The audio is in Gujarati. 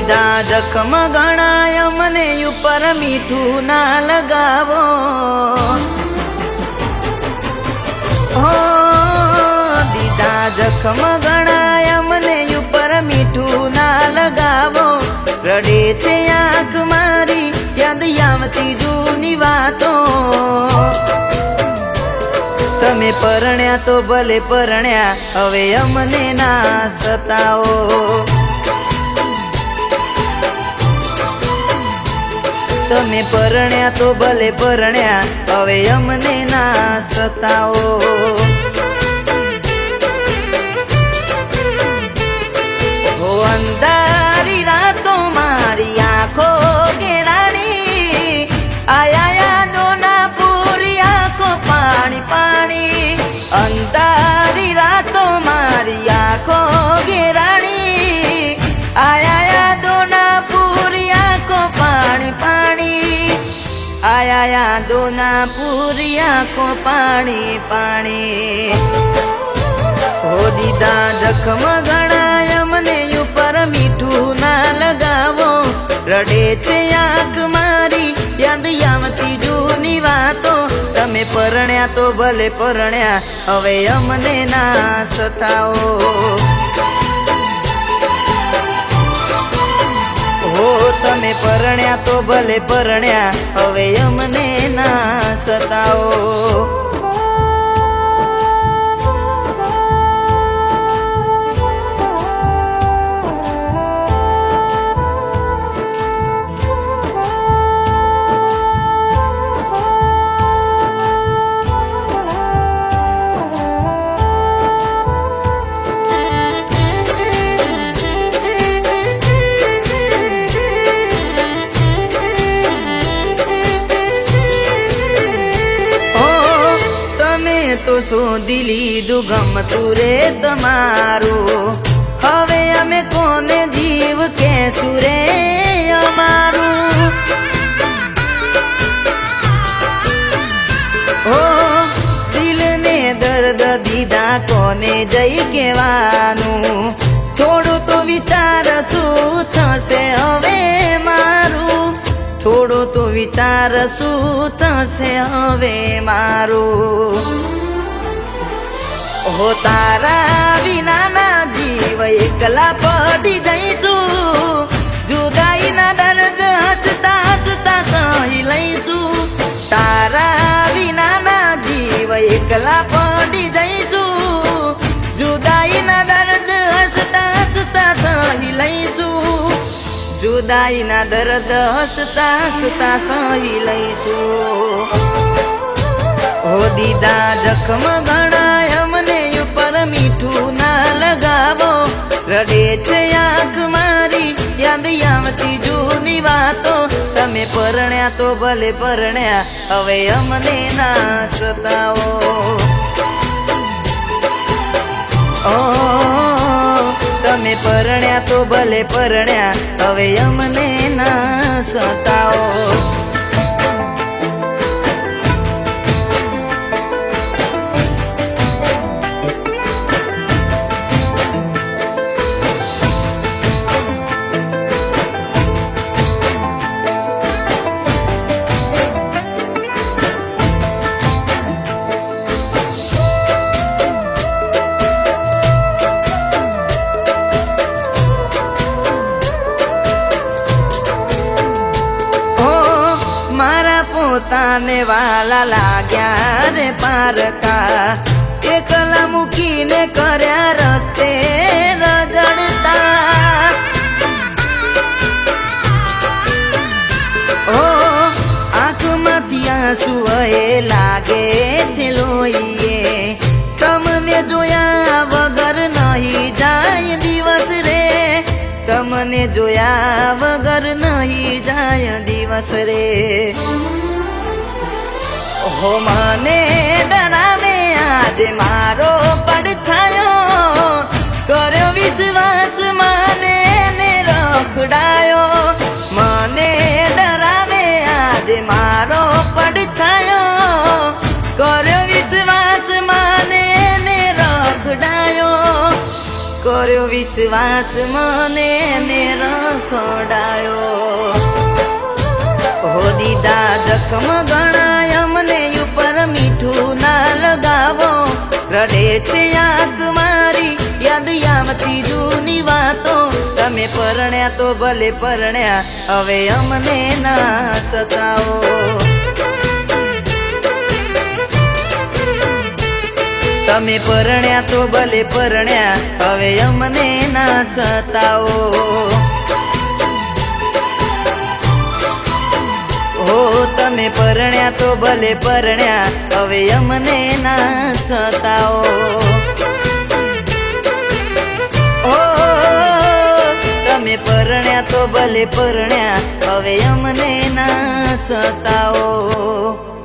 દીધા જખમ ગણાય મને ઉપર મીઠું ના લગાવો હો દીધા જખમ ગણાય મને ઉપર મીઠું ના લગાવો રડે છે આંખ મારી યાદ આવતી જૂની વાતો તમે પરણ્યા તો ભલે પરણ્યા હવે અમને ના સતાવો તમે પરણ્યા તો ભલે પરણ્યા હવે અમને ના સતાવો હો અંધારી રાતો મારી આંખો ઘેરાણી આયા યાદોના પૂરી આંખો પાણી પાણી અંધારી રાતો મારી આંખો ઘેરાણી આયા યાદોના પૂરી આંખો પાણી પાણી આયા યાદોના પૂરી આંખો પાણી પાણી હો દીધા જખમ ગણાય મને ઉપર મીઠું ના લગાવો રડે છે આંખ મારી યાદ આવતી જૂની વાતો તમે પરણ્યા તો ભલે પરણ્યા હવે અમને ના સતાવો હો તમે પરણ્યા તો ભલે પરણ્યા હવે અમને ના સતાવો તો શોધી લીધું ગમતું રે તમારું હવે અમે કોને જીવ કેશું રે અમારું હો દિલને દર્દ દીધા કોને જઈ કહેવાનું થોડું તો વિચાર શું થશે હવે મારું થોડું તો વિચાર શું થશે હવે મારું હો તારા વિનાના જીવ એકલા પડી જઈશું જુદાઈના દર્દ હસતા હસતા સહી લઈશું તારા વિનાના જીવ એકલા પડી જઈશું જુદાઈના દર્દ હસતા હસતા સહી લઈશું જુદાઈના દર્દ હસતા હસતા સહી લઈશું હો દીધા જખમ ગણાય મને ઉપર મીઠું ના લગાવો રડે છે આંખ મારી યાદ આવતી જૂની વાતો તમે પરણ્યા તો ભલે પરણ્યા હવે અમને ના સતાવો ઓ તમે પરણ્યા તો ભલે પરણ્યા હવે અમને ના સતાવો પોતાને વાલા લાગ્યા રે પારકા એકલા મૂકીને કર્યા રસ્તે રજડતા ઓ આંખમાંથી આંસુ એ લાગે છે લોહીએ તમને જોયા વગર નહીં જાય દિવસ રે તમને જોયા વગર નહીં જાય દિવસ રે હો મને ડરાવે આજે મારો પડછાયો કર્યો વિશ્વાસ માને ને રખડાયો મને ડરાવે આજે મારો પડછાયો કર્યો વિશ્વાસ માને ને રખડાયો કર્યો વિશ્વાસ મને ને રખડાયો હો દીધા જખમ ગણાય મને ઉપર મીઠું ના લગાવો રડે છે આંખ મારી યાદ આવતી જૂની વાતો તમે પરણ્યા તો ભલે પરણ્યા હવે અમને ના સતાવો તમે પરણ્યા તો ભલે પરણ્યા હવે અમને ના સતાવો હો તમે પરણ્યા તો ભલે પરણ્યા હવે અમને ના સતાવો હો તમે પરણ્યા તો ભલે પરણ્યા હવે અમને ના સતાવો